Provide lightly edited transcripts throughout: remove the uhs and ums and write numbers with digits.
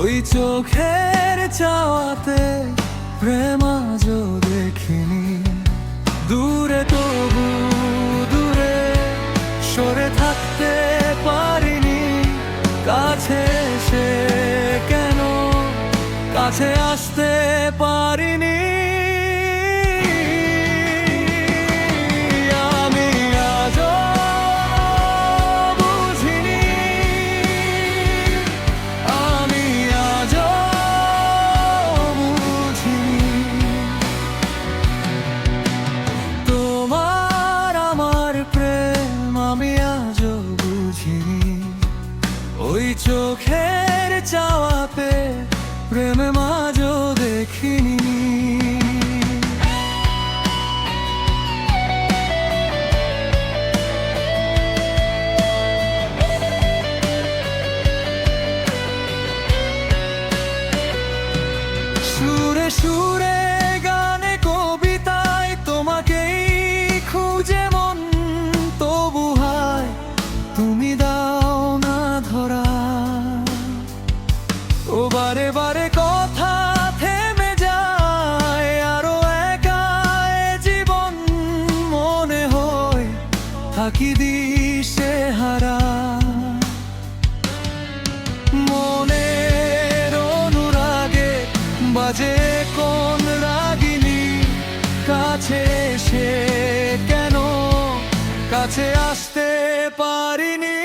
ওই চোখের চাওয়াতে প্রেম আজও দেখিনি। দূরে তবু দূরে সরে থাকতে পারিনি। কাছে এসে কেন কাছে আসতে পারিনি। আমি আজও বুঝিনি, আমি আজও বুঝিনি। তোমার আমার প্রেম আমি আজও বুঝিনি। ওই চোখের চাওয়াতে প্রেম আজও দেখিনি। সুরে সুরে গানে কবিতায় তোমাকেই খুঁজে মন, তবু হায় তুমি দাও না ধরা। ও বারে বারে কথা থেমে যায়, আরো একা এ জীবন মনে হয় থাকি দিশে হারা। মনের অনুরাগে বাজে কোন রাগিনী, কাছে এসে কেন কাছে আসতে পারিনি।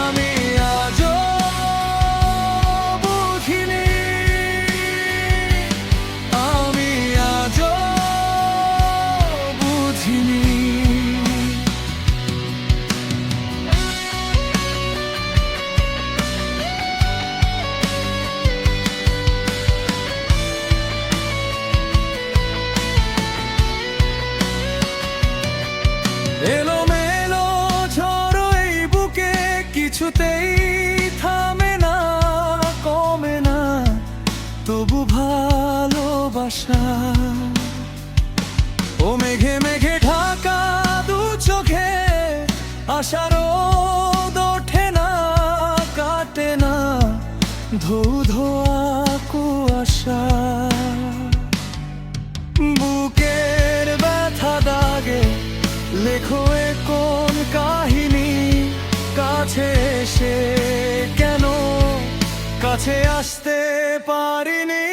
আমি আজও বুঝিনি, আমি আজও বুঝিনি। এলোমেলো ঝড় এই বুকে কিছুতেই থামে না, কমে না তবু ভালোবাসা। ও মেঘে মেঘে ঢাকা দু চোখে আশার রোদ ওঠে না, কাটে না ধৌ ধোয়া কুয়াশা। বুকের ব্যথা দাগে লেখো এ কোন কাহিনী, কাছে এসে কেন কাছে আসতে পারিনি।